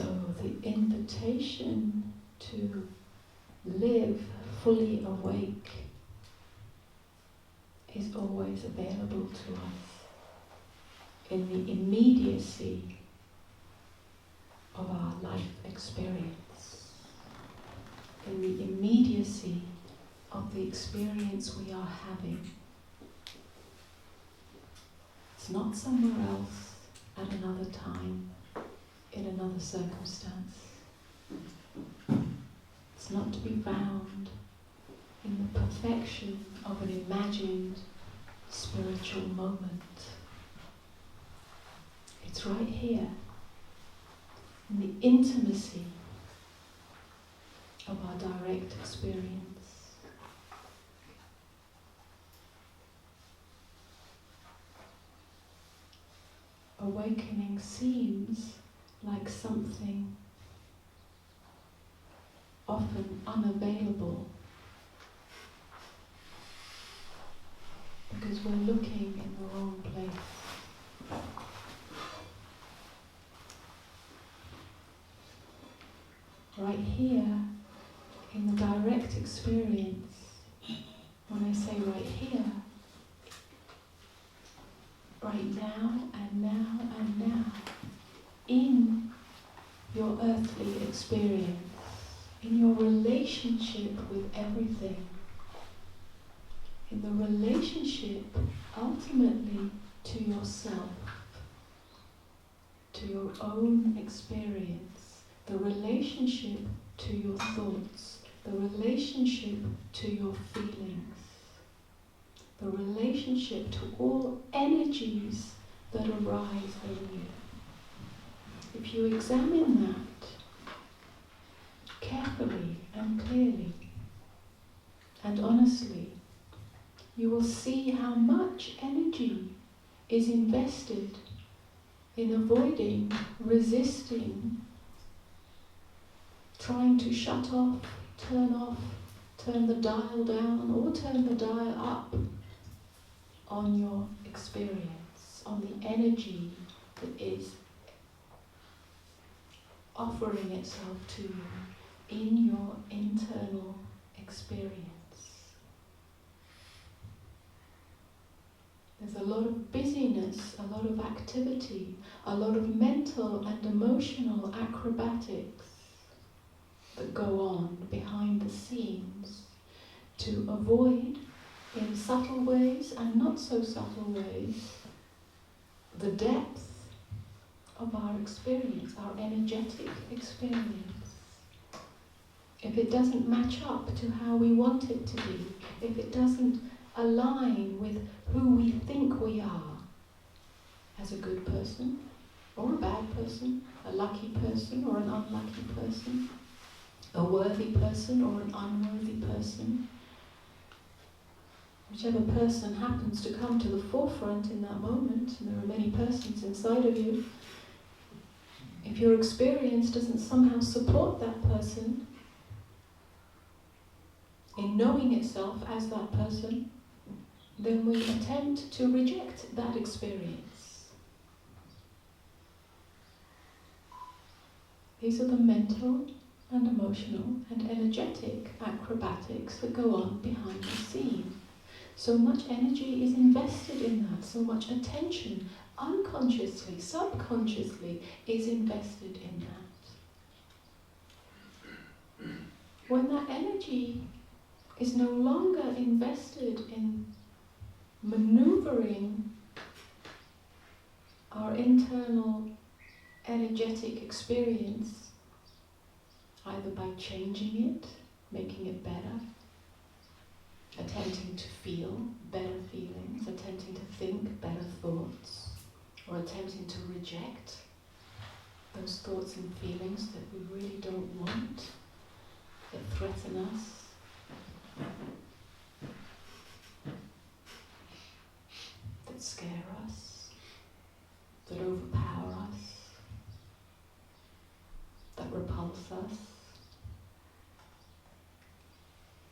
So the invitation to live fully awake is always available to us in the immediacy of our life experience, in the immediacy of the experience we are having. It's not somewhere else at another time, in another circumstance. It's not to be found in the perfection of an imagined spiritual moment. It's right here, in the intimacy of our direct experience. Awakening seems like something often unavailable because we're looking in the wrong place. Right here, in the direct experience, when I say right here, right now and now and now, in your earthly experience, in your relationship with everything, in the relationship ultimately to yourself, to your own experience, the relationship to your thoughts, the relationship to your feelings, the relationship to all energies that arise in you. If you examine that carefully and clearly and honestly, you will see how much energy is invested in avoiding, resisting, trying to shut off, turn the dial down or turn the dial up on your experience, on the energy that is offering itself to you in your internal experience. There's a lot of busyness, a lot of activity, a lot of mental and emotional acrobatics that go on behind the scenes to avoid, in subtle ways and not so subtle ways, the depth of our experience, our energetic experience. If it doesn't match up to how we want it to be, if it doesn't align with who we think we are as a good person or a bad person, a lucky person or an unlucky person, a worthy person or an unworthy person, whichever person happens to come to the forefront in that moment, and there are many persons inside of you, if your experience doesn't somehow support that person in knowing itself as that person, then we attempt to reject that experience. These are the mental and emotional and energetic acrobatics that go on behind the scene. So much energy is invested in that, so much attention, unconsciously, subconsciously, is invested in that. When that energy is no longer invested in maneuvering our internal energetic experience, either by changing it, making it better, attempting to feel better feelings, attempting to think better thoughts, or attempting to reject those thoughts and feelings that we really don't want, that threaten us, that scare us, that overpower us, that repulse us.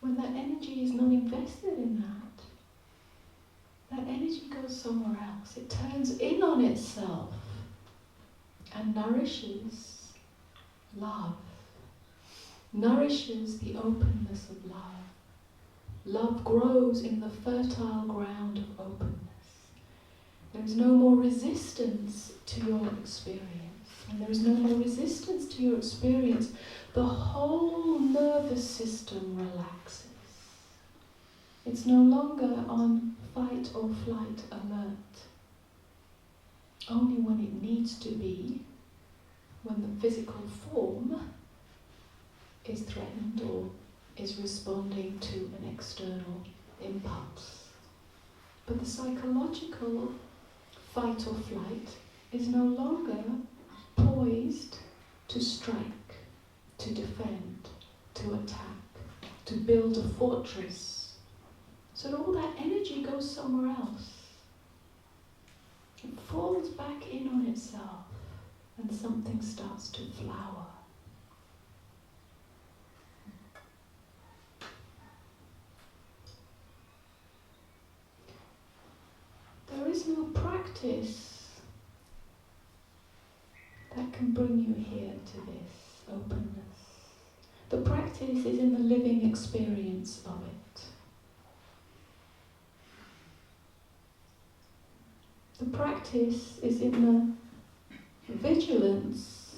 When that energy is not invested in that energy goes somewhere else. It turns in on itself and nourishes love, nourishes the openness of love. Love grows in the fertile ground of openness. There is no more resistance to your experience. When there is no more resistance to your experience, the whole nervous system relaxes. It's no longer on fight or flight alert. Only when it needs to be, when the physical form is threatened or is responding to an external impulse. But the psychological fight or flight is no longer poised to strike, to defend, to attack, to build a fortress. So that all that energy goes somewhere else. It falls back in on itself and something starts to flower. There is no practice that can bring you here to this openness. The practice is in the living experience of it. The practice is in the vigilance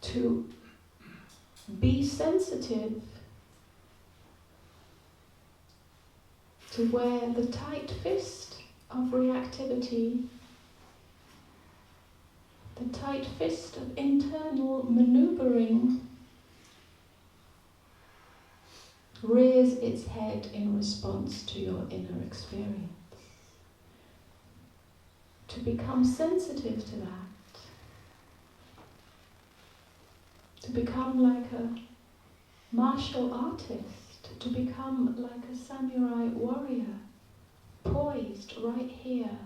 to be sensitive to where the tight fist of reactivity, the tight fist of internal maneuvering rears its head in response to your inner experience. To become sensitive to that, to become like a martial artist, to become like a samurai warrior, poised right here,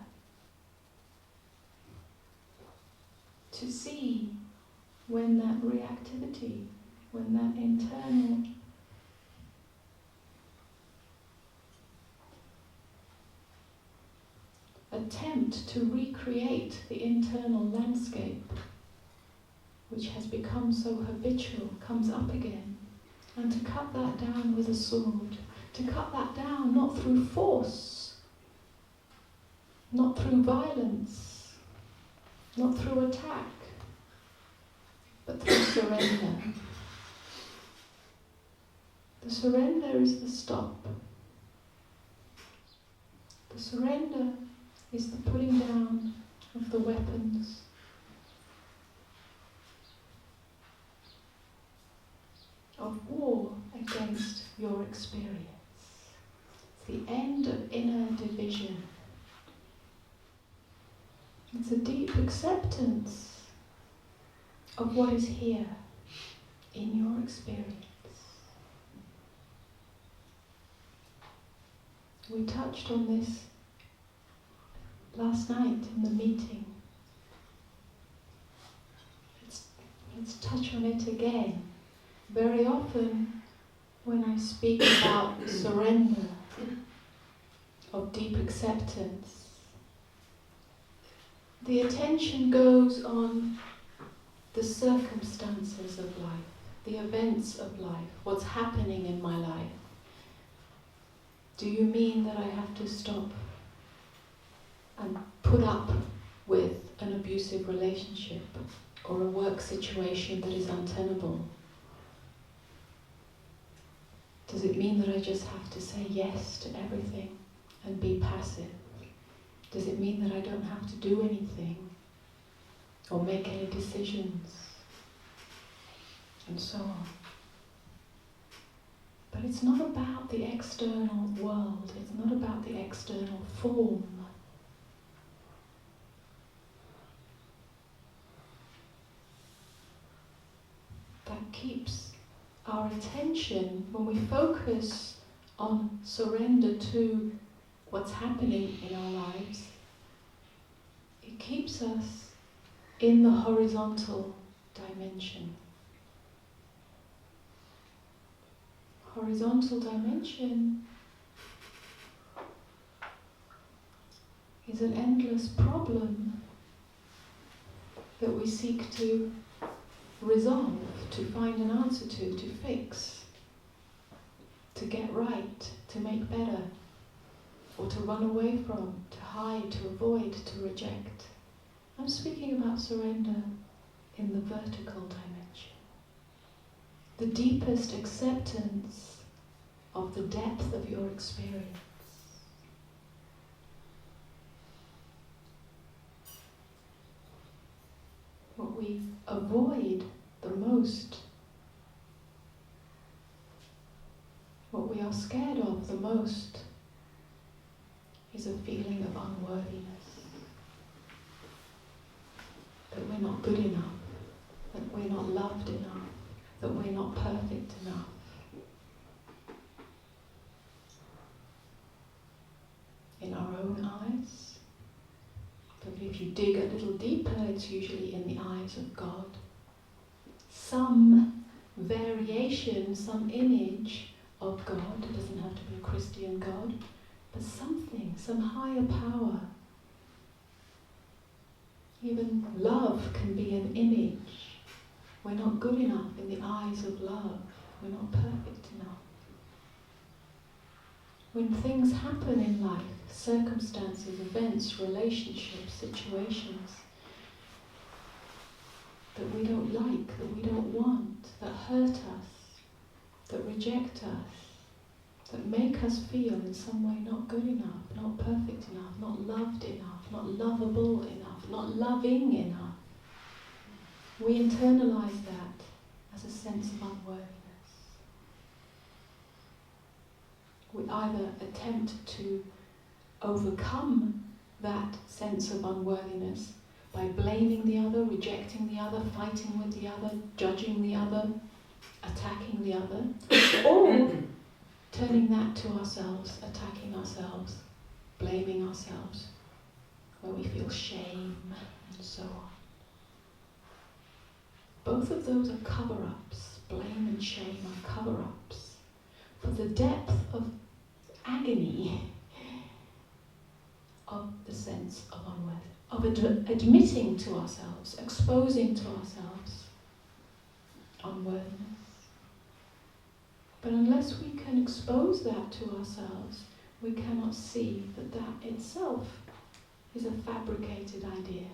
to see when that reactivity, when that internal attempt to recreate the internal landscape, which has become so habitual, comes up again, and to cut that down with a sword, to cut that down not through force, not through violence, not through attack, but through surrender. The surrender is the stop. The surrender is the putting down of the weapons. Of war against your experience. It's the end of inner division. It's a deep acceptance of what is here in your experience. We touched on this last night in the meeting. Let's touch on it again. Very often when I speak about surrender, of deep acceptance, the attention goes on the circumstances of life, the events of life, what's happening in my life. Do you mean that I have to stop and put up with an abusive relationship or a work situation that is untenable? Does it mean that I just have to say yes to everything and be passive? Does it mean that I don't have to do anything or make any decisions? And so on. But it's not about the external world, it's not about the external form. That keeps our attention, when we focus on surrender to what's happening in our lives, it keeps us in the horizontal dimension. Horizontal dimension is an endless problem that we seek to resolve, to find an answer to fix, to get right, to make better, or to run away from, to hide, to avoid, to reject. I'm speaking about surrender in the vertical dimension. The deepest acceptance of the depth of your experience. What we avoid the most, what we are scared of the most, is a feeling of unworthiness. That we're not good enough, that we're not loved enough, that we're not perfect enough. In our own eyes, but if you dig a little deeper, it's usually in the eyes of God. Some variation, some image of God, it doesn't have to be a Christian God, but something, some higher power. Even love can be an image. We're not good enough in the eyes of love. We're not perfect enough. When things happen in life, circumstances, events, relationships, situations that we don't like, that we don't want, that hurt us, that reject us, that make us feel in some way not good enough, not perfect enough, not loved enough, not lovable enough, not loving enough. We internalize that as a sense of unworthiness. We either attempt to overcome that sense of unworthiness by blaming the other, rejecting the other, fighting with the other, judging the other, attacking the other, or turning that to ourselves, attacking ourselves, blaming ourselves, where we feel shame and so on. Both of those are cover-ups. Blame and shame are cover-ups for the depth of agony of the sense of unworthiness, of admitting to ourselves, exposing to ourselves unworthiness. But unless we can expose that to ourselves, we cannot see that that itself is a fabricated idea.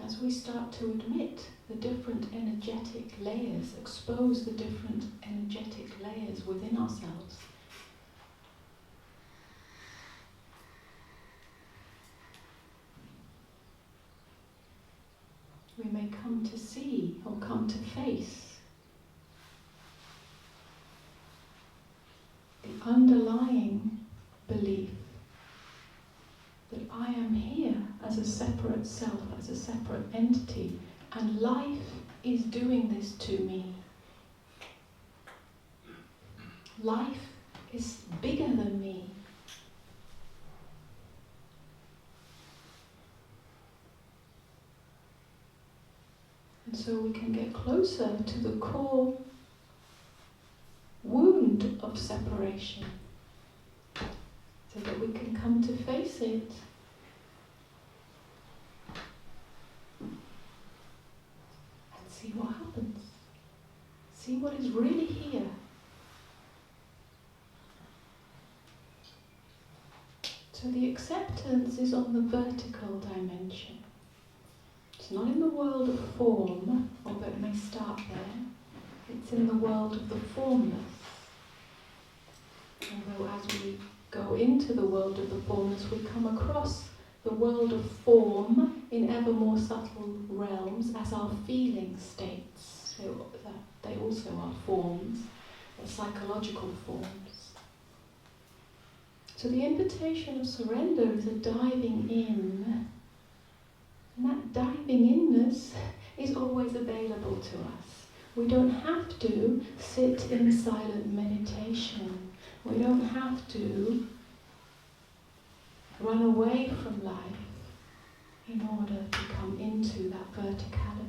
As we start to admit the different energetic layers, expose the different energetic layers within ourselves, we may come to see or come to face the underlying belief that I am here as a separate self, as a separate entity, and life is doing this to me. Life is bigger than me. And so we can get closer to the core wound of separation, so that we can come to face it and see what happens. See what is really here. So the acceptance is on the vertical dimension. It's not in the world of form, although it may start there. It's in the world of the formless. Although as we go into the world of the formless, we come across the world of form in ever more subtle realms as our feeling states. So that they also are forms, they're psychological forms. So the invitation of surrender is a diving in. And that diving inness is always available to us. We don't have to sit in silent meditation. We don't have to run away from life in order to come into that verticality.